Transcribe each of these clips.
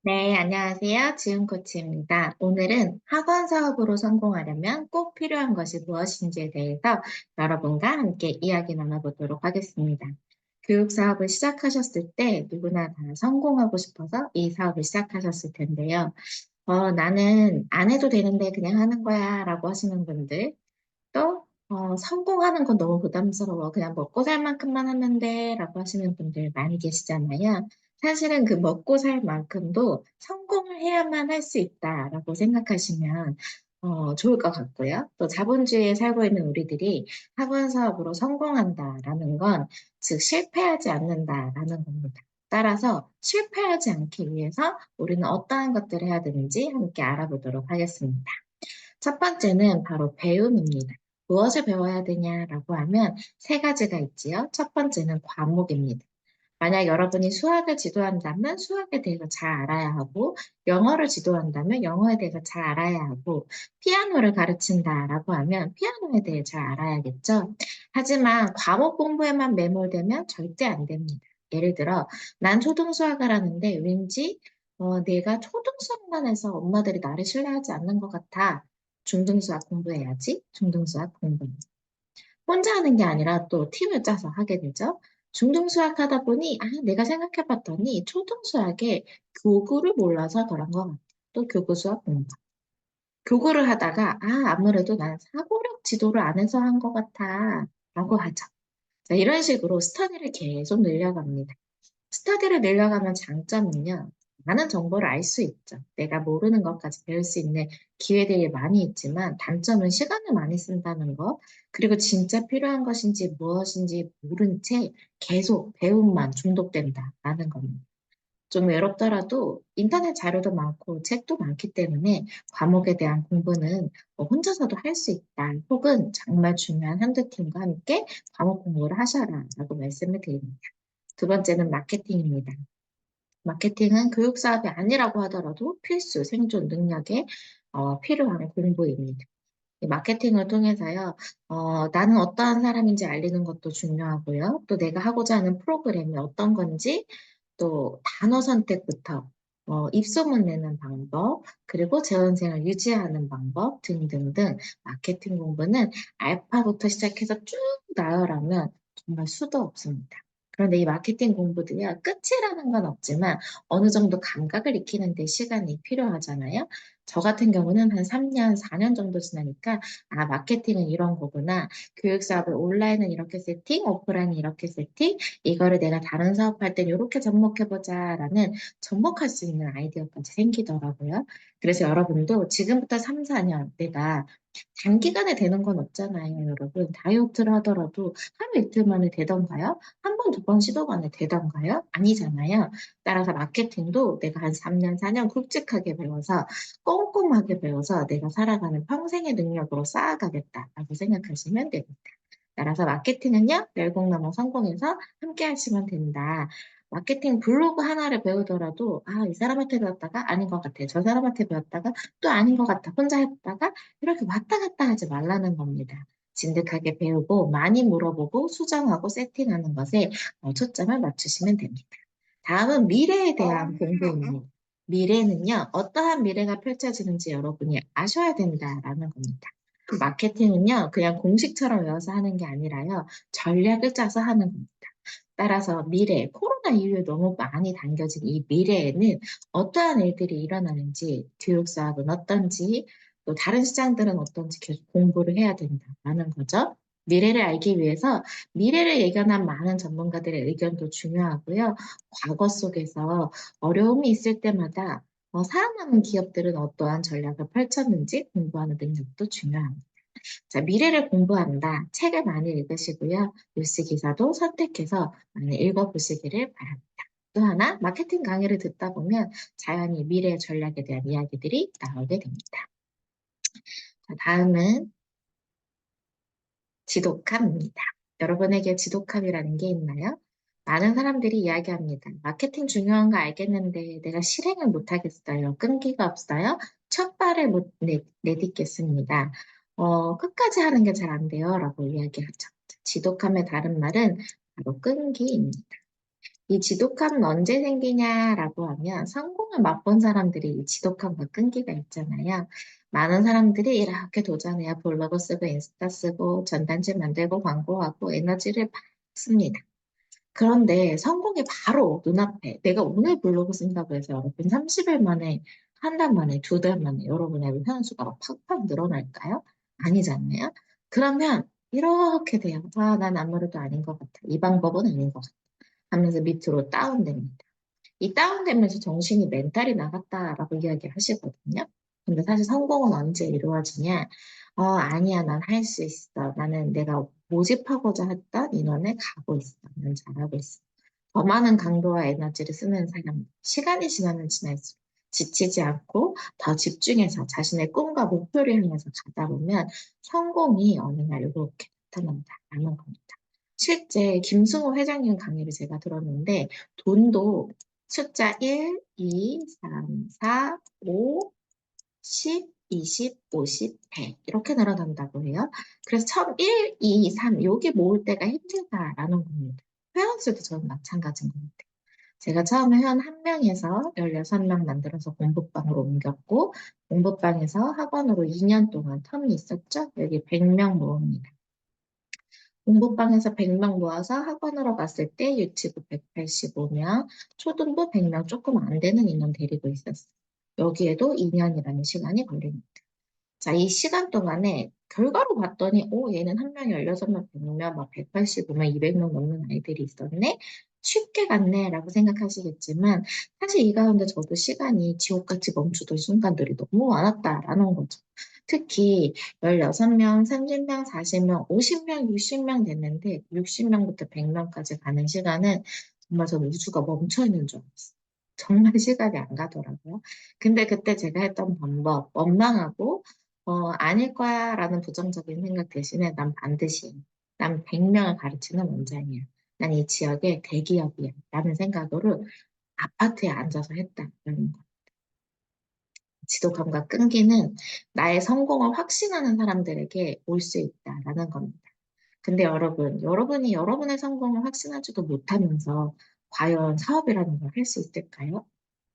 네, 안녕하세요. 지은 코치입니다. 오늘은 학원 사업으로 성공하려면 꼭 필요한 것이 무엇인지에 대해서 여러분과 함께 이야기 나눠보도록 하겠습니다. 교육 사업을 시작하셨을 때 누구나 다 성공하고 싶어서 이 사업을 시작하셨을 텐데요. 나는 안 해도 되는데 그냥 하는 거야 라고 하시는 분들, 또 성공하는 건 너무 부담스러워. 그냥 먹고 살 만큼만 하면 돼. 라고 하시는 분들 많이 계시잖아요. 사실은 그 먹고 살 만큼도 성공을 해야만 할 수 있다라고 생각하시면 좋을 것 같고요. 또 자본주의에 살고 있는 우리들이 학원 사업으로 성공한다라는 건, 즉 실패하지 않는다라는 겁니다. 따라서 실패하지 않기 위해서 우리는 어떠한 것들을 해야 되는지 함께 알아보도록 하겠습니다. 첫 번째는 바로 배움입니다. 무엇을 배워야 되냐라고 하면 세 가지가 있지요. 첫 번째는 과목입니다. 만약 여러분이 수학을 지도한다면 수학에 대해서 잘 알아야 하고, 영어를 지도한다면 영어에 대해서 잘 알아야 하고, 피아노를 가르친다라고 하면 피아노에 대해 잘 알아야겠죠. 하지만 과목 공부에만 매몰되면 절대 안 됩니다. 예를 들어, 난 초등수학을 하는데 왠지 내가 초등수학만 해서 엄마들이 나를 신뢰하지 않는 것 같아. 중등수학 공부해야지. 중등수학 공부. 혼자 하는 게 아니라 또 팀을 짜서 하게 되죠. 중등수학 하다 보니, 내가 생각해봤더니 초등수학에 교구를 몰라서 그런 것 같아. 또 교구수학 공부. 교구를 하다가, 아무래도 난 사고력 지도를 안 해서 한 것 같아. 라고 하죠. 자, 이런 식으로 스터디를 계속 늘려갑니다. 스터디를 늘려가면 장점은요, 많은 정보를 알 수 있죠. 내가 모르는 것까지 배울 수 있는 기회들이 많이 있지만, 단점은 시간을 많이 쓴다는 거, 그리고 진짜 필요한 것인지 무엇인지 모른 채 계속 배움만 중독된다라는 겁니다. 좀 외롭더라도 인터넷 자료도 많고 책도 많기 때문에 과목에 대한 공부는 혼자서도 할 수 있다. 혹은 정말 중요한 한두 팀과 함께 과목 공부를 하셔라라고 말씀을 드립니다. 두 번째는 마케팅입니다. 마케팅은 교육 사업이 아니라고 하더라도 필수 생존 능력에 필요한 공부입니다. 이 마케팅을 통해서요, 나는 어떠한 사람인지 알리는 것도 중요하고요. 또 내가 하고자 하는 프로그램이 어떤 건지, 또 단어 선택부터 입소문 내는 방법, 그리고 재원생을 유지하는 방법 등등등 마케팅 공부는 알파부터 시작해서 쭉 나열하면 정말 수도 없습니다. 그런데 이 마케팅 공부도요, 끝이라는 건 없지만 어느 정도 감각을 익히는 데 시간이 필요하잖아요. 저 같은 경우는 한 3년, 4년 정도 지나니까, 마케팅은 이런 거구나. 교육 사업을 온라인은 이렇게 세팅, 오프라인은 이렇게 세팅, 이거를 내가 다른 사업할 땐 이렇게 접목해보자라는 접목할 수 있는 아이디어까지 생기더라고요. 그래서 여러분도 지금부터 3, 4년 내가 단기간에 되는 건 없잖아요, 여러분. 다이어트를 하더라도 하루 이틀 만에 되던가요? 한 번, 두 번 시도 만에 되던가요? 아니잖아요. 따라서 마케팅도 내가 한 3년, 4년 굵직하게 배워서 꼼꼼하게 배워서 내가 살아가는 평생의 능력으로 쌓아가겠다라고 생각하시면 됩니다. 따라서 마케팅은요, 멸공넘어 성공해서 함께 하시면 된다. 마케팅 블로그 하나를 배우더라도, 이 사람한테 배웠다가 아닌 것 같아. 저 사람한테 배웠다가 또 아닌 것 같아. 혼자 했다가 이렇게 왔다 갔다 하지 말라는 겁니다. 진득하게 배우고 많이 물어보고 수정하고 세팅하는 것에 초점을 맞추시면 됩니다. 다음은 미래에 대한 공부입니다. 미래는요, 어떠한 미래가 펼쳐지는지 여러분이 아셔야 된다라는 겁니다. 마케팅은요, 그냥 공식처럼 외워서 하는 게 아니라요, 전략을 짜서 하는 겁니다. 따라서 미래, 코로나 이후에 너무 많이 당겨진 이 미래에는 어떠한 일들이 일어나는지, 교육 사업은 어떤지, 또 다른 시장들은 어떤지 계속 공부를 해야 된다라는 거죠. 미래를 알기 위해서 미래를 예견한 많은 전문가들의 의견도 중요하고요. 과거 속에서 어려움이 있을 때마다 살아남은 기업들은 어떠한 전략을 펼쳤는지 공부하는 능력도 중요합니다. 자, 미래를 공부한다. 책을 많이 읽으시고요. 뉴스 기사도 선택해서 많이 읽어보시기를 바랍니다. 또 하나, 마케팅 강의를 듣다 보면 자연히 미래 전략에 대한 이야기들이 나오게 됩니다. 자, 다음은 지독함입니다. 여러분에게 지독함이라는 게 있나요? 많은 사람들이 이야기합니다. 마케팅 중요한 거 알겠는데 내가 실행을 못 하겠어요. 끈기가 없어요. 첫 발을 못 내딛겠습니다. 끝까지 하는 게 잘 안 돼요. 라고 이야기하죠. 지독함의 다른 말은 바로 끈기입니다. 이 지독함은 언제 생기냐라고 하면 성공을 맛본 사람들이 이 지독함과 끈기가 있잖아요. 많은 사람들이 이렇게 도전해야 블로그 쓰고 인스타 쓰고 전단지 만들고 광고하고 에너지를 막 씁니다. 그런데 성공이 바로 눈앞에 내가 오늘 블로그 쓴다고 해서 여러분 30일 만에 한 달 만에 두 달 만에 여러분의 회원수가 막 팍팍 늘어날까요? 아니잖아요. 그러면 이렇게 돼요. 아, 난 아무래도 아닌 것 같아. 이 방법은 아닌 것 같아. 하면서 밑으로 다운됩니다. 이 다운되면서 정신이 멘탈이 나갔다라고 이야기하시거든요. 근데 사실 성공은 언제 이루어지냐? 아니야, 난 할 수 있어. 나는 내가 모집하고자 했던 인원에 가고 있어. 난 잘하고 있어. 더 많은 강도와 에너지를 쓰는 사람, 시간이 지나면 지날수록 지치지 않고 더 집중해서 자신의 꿈과 목표를 향해서 가다 보면 성공이 어느 날 이렇게 나타난다라는 겁니다. 실제 김승호 회장님 강의를 제가 들었는데 돈도 숫자 1, 2, 3, 4, 5, 10, 20, 50, 100 이렇게 늘어난다고 해요. 그래서 처음 1, 2, 3 여기 모을 때가 힘들다라는 겁니다. 회원수도 저는 마찬가지인 것 같아요. 제가 처음에 회원 한 명에서 16명 만들어서 공부방으로 옮겼고 공부방에서 학원으로 2년 동안 텀이 있었죠. 여기 100명 모읍니다. 공부방에서 100명 모아서 학원으로 갔을 때 유치부 185명, 초등부 100명 조금 안 되는 인원 데리고 있었어요. 여기에도 2년이라는 시간이 걸립니다. 자, 이 시간 동안에 결과로 봤더니, 얘는 한 명이 16명, 100명, 막 185명, 200명 넘는 아이들이 있었네? 쉽게 갔네, 라고 생각하시겠지만, 사실 이 가운데 저도 시간이 지옥같이 멈추던 순간들이 너무 많았다라는 거죠. 특히 16명, 30명, 40명, 50명, 60명 됐는데, 60명부터 100명까지 가는 시간은 정말 저는 우주가 멈춰 있는 줄 알았어요. 정말 시간이 안 가더라고요. 근데 그때 제가 했던 방법, 원망하고 아닐 거야 라는 부정적인 생각 대신에 난 반드시, 난 100명을 가르치는 원장이야. 난 이 지역의 대기업이야. 라는 생각으로 아파트에 앉아서 했다라는 거. 지독함과 끈기는 나의 성공을 확신하는 사람들에게 올 수 있다라는 겁니다. 근데 여러분이 여러분의 성공을 확신하지도 못하면서 과연 사업이라는 걸 할 수 있을까요?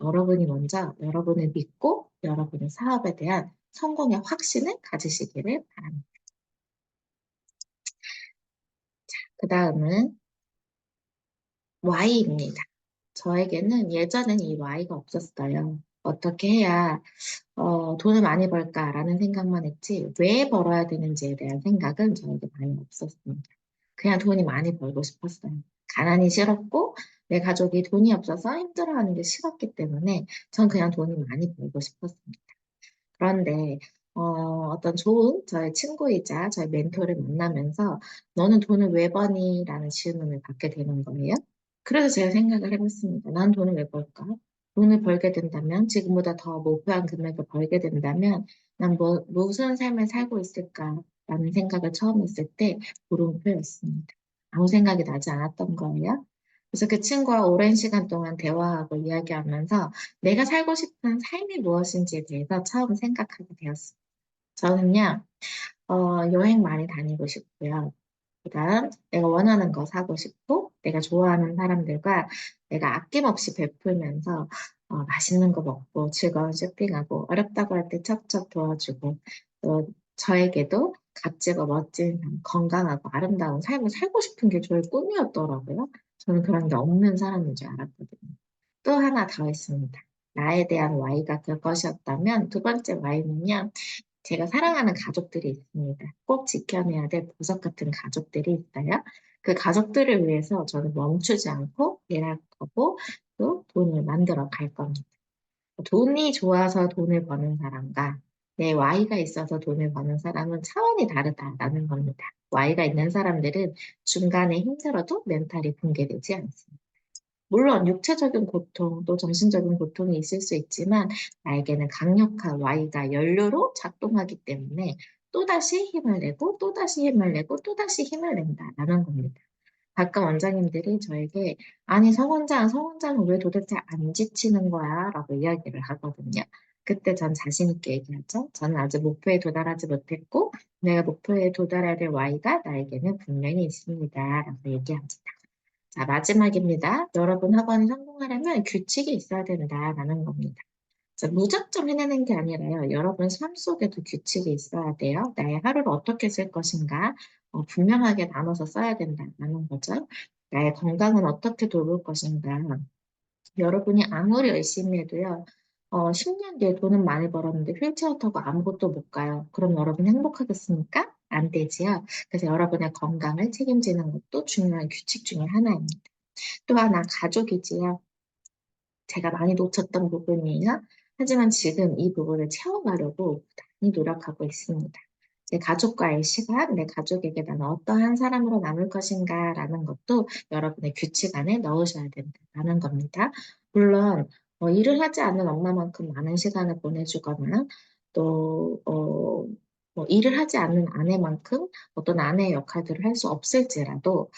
여러분이 먼저 여러분을 믿고 여러분의 사업에 대한 성공의 확신을 가지시기를 바랍니다. 그 다음은 Y입니다. 저에게는 예전엔 이 Y가 없었어요. 어떻게 해야 돈을 많이 벌까라는 생각만 했지 왜 벌어야 되는지에 대한 생각은 저에게 많이 없었습니다. 그냥 돈이 많이 벌고 싶었어요. 가난이 싫었고 내 가족이 돈이 없어서 힘들어하는 게 싫었기 때문에 전 그냥 돈이 많이 벌고 싶었습니다. 그런데 어떤 좋은 저의 친구이자 저의 멘토를 만나면서 너는 돈을 왜 버니? 라는 질문을 받게 되는 거예요. 그래서 제가 생각을 해봤습니다. 난 돈을 왜 벌까? 돈을 벌게 된다면, 지금보다 더 목표한 금액을 벌게 된다면, 난 무슨 삶을 살고 있을까? 라는 생각을 처음 했을 때 물음표였습니다. 아무 생각이 나지 않았던 거예요. 그래서 그 친구와 오랜 시간 동안 대화하고 이야기하면서 내가 살고 싶은 삶이 무엇인지에 대해서 처음 생각하게 되었습니다. 저는요, 여행 많이 다니고 싶고요. 그다음, 내가 원하는 거 사고 싶고, 내가 좋아하는 사람들과 내가 아낌없이 베풀면서 맛있는 거 먹고, 즐거운 쇼핑하고, 어렵다고 할 때 척척 도와주고, 또 저에게도 값지고 멋진 삶, 건강하고 아름다운 삶을 살고 싶은 게 저의 꿈이었더라고요. 저는 그런 게 없는 사람인 줄 알았거든요. 또 하나 더 있습니다. 나에 대한 Y가 그것이었다면 두 번째 Y는요. 제가 사랑하는 가족들이 있습니다. 꼭 지켜내야 될 보석 같은 가족들이 있어요. 그 가족들을 위해서 저는 멈추지 않고 일할 거고 또 돈을 만들어 갈 겁니다. 돈이 좋아서 돈을 버는 사람과 내 Y가 있어서 돈을 버는 사람은 차원이 다르다라는 겁니다. Y가 있는 사람들은 중간에 힘들어도 멘탈이 붕괴되지 않습니다. 물론 육체적인 고통, 또 정신적인 고통이 있을 수 있지만 나에게는 강력한 Y가 연료로 작동하기 때문에 또다시 힘을 내고 또다시 힘을 내고 또다시 힘을 낸다라는 겁니다. 가끔 원장님들이 저에게 아니 성원장은 왜 도대체 안 지치는 거야? 라고 이야기를 하거든요. 그때 전 자신 있게 얘기하죠. 저는 아직 목표에 도달하지 못했고 내가 목표에 도달해야 될 Y가 나에게는 분명히 있습니다. 라고 얘기합니다. 자, 마지막입니다. 여러분 학원이 성공하려면 규칙이 있어야 된다라는 겁니다. 자, 무작정 해내는 게 아니라요. 여러분 삶 속에도 규칙이 있어야 돼요. 나의 하루를 어떻게 쓸 것인가 분명하게 나눠서 써야 된다는 거죠. 나의 건강은 어떻게 돌볼 것인가. 여러분이 아무리 열심히 해도요. 10년 뒤에 돈은 많이 벌었는데 휠체어 타고 아무것도 못 가요. 그럼 여러분 행복하겠습니까? 안 되지요. 그래서 여러분의 건강을 책임지는 것도 중요한 규칙 중에 하나입니다. 또 하나 가족이지요. 제가 많이 놓쳤던 부분이에요. 하지만 지금 이 부분을 채워가려고 많이 노력하고 있습니다. 내 가족과의 시간, 내 가족에게 나는 어떠한 사람으로 남을 것인가라는 것도 여러분의 규칙 안에 넣으셔야 된다는 겁니다. 물론 일을 하지 않는 엄마만큼 많은 시간을 보내주거나 또 일을 하지 않는 아내만큼 어떤 아내의 역할들을 할 수 없을지라도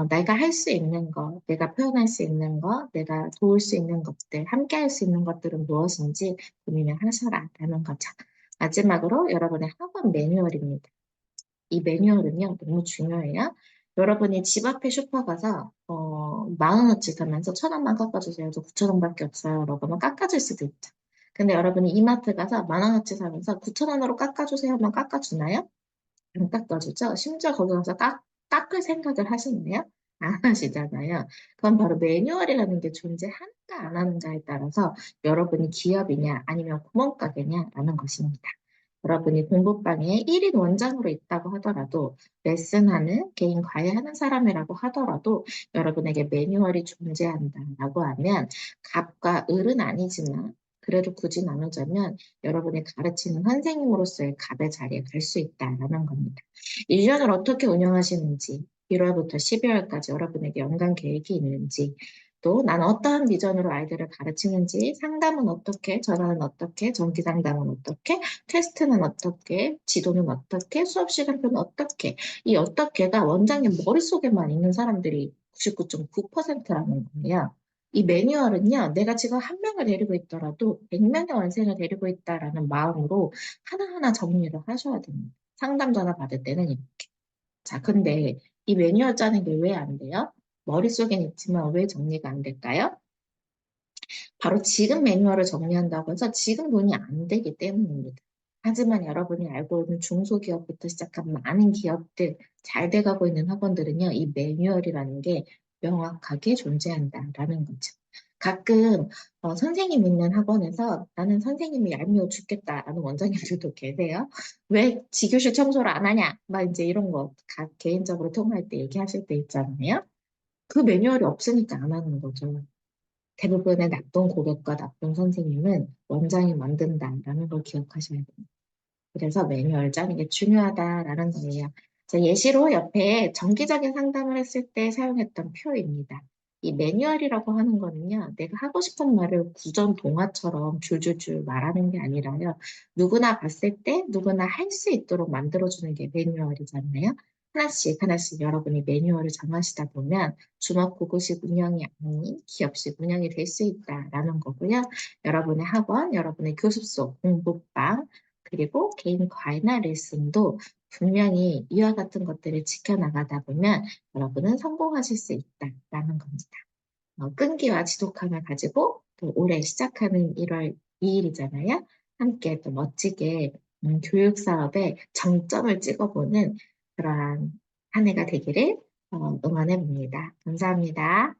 내가 할 수 있는 거, 내가 표현할 수 있는 거, 내가 도울 수 있는 것들, 함께 할 수 있는 것들은 무엇인지 고민을 하셔라라는 거죠. 마지막으로 여러분의 학원 매뉴얼입니다. 이 매뉴얼은요, 너무 중요해요. 여러분이 집 앞에 슈퍼 가서, 10,000원어치 사면서 1,000원만 깎아주세요. 저 9,000원밖에 없어요. 라고 하면 깎아줄 수도 있죠. 근데 여러분이 이마트 가서 10,000원어치 사면서 9,000원으로 깎아주세요 하면 깎아주나요? 안 깎아주죠? 심지어 거기 가서 깎을 생각을 하시나요? 안 하시잖아요. 그건 바로 매뉴얼이라는 게 존재하는가 안 하는가에 따라서 여러분이 기업이냐 아니면 구멍가게냐라는 것입니다. 여러분이 공부방에 1인 원장으로 있다고 하더라도 레슨하는 개인 과외하는 사람이라고 하더라도 여러분에게 매뉴얼이 존재한다라고 하면 갑과 을은 아니지만 그래도 굳이 나누자면 여러분이 가르치는 선생님으로서의 갑의 자리에 갈 수 있다라는 겁니다. 1년을 어떻게 운영하시는지, 1월부터 12월까지 여러분에게 연간 계획이 있는지, 또 나는 어떠한 비전으로 아이들을 가르치는지, 상담은 어떻게, 전화는 어떻게, 정기 상담은 어떻게, 테스트는 어떻게, 지도는 어떻게, 수업 시간표는 어떻게, 이 어떻게가 원장님 머릿속에만 있는 사람들이 99.9%라는 거예요. 이 매뉴얼은요, 내가 지금 한 명을 데리고 있더라도 100명의 원생을 데리고 있다라는 마음으로 하나하나 정리를 하셔야 됩니다. 상담 전화 받을 때는 이렇게. 자, 근데 이 매뉴얼 짜는 게 왜 안 돼요? 머릿속엔 있지만 왜 정리가 안 될까요? 바로 지금 매뉴얼을 정리한다고 해서 지금 돈이 안 되기 때문입니다. 하지만 여러분이 알고 있는 중소기업부터 시작한 많은 기업들, 잘 돼가고 있는 학원들은요, 이 매뉴얼이라는 게 명확하게 존재한다라는 거죠. 가끔 선생님 있는 학원에서 나는 선생님이 얄미워 죽겠다라는 원장님들도 계세요. 왜 지교실 청소를 안 하냐? 막 이제 이런 거 개인적으로 통화할 때 얘기하실 때 있잖아요. 그 매뉴얼이 없으니까 안 하는 거죠. 대부분의 나쁜 고객과 나쁜 선생님은 원장이 만든다라는 걸 기억하셔야 됩니다. 그래서 매뉴얼 짜는 게 중요하다라는 거예요. 자, 예시로 옆에 정기적인 상담을 했을 때 사용했던 표입니다. 이 매뉴얼이라고 하는 거는요, 내가 하고 싶은 말을 구전 동화처럼 줄줄줄 말하는 게 아니라요, 누구나 봤을 때 누구나 할 수 있도록 만들어주는 게 매뉴얼이잖아요. 하나씩 하나씩 여러분이 매뉴얼을 정하시다 보면 주먹구구식 운영이 아닌 기업식 운영이 될 수 있다라는 거고요. 여러분의 학원, 여러분의 교습소, 공부방, 그리고 개인 과외나 레슨도 분명히 이와 같은 것들을 지켜나가다 보면 여러분은 성공하실 수 있다라는 겁니다. 끈기와 지독함을 가지고 또 올해 시작하는 1월 2일이잖아요. 함께 또 멋지게 교육 사업에 정점을 찍어보는 그러한 한 해가 되기를 응원해 봅니다. 감사합니다.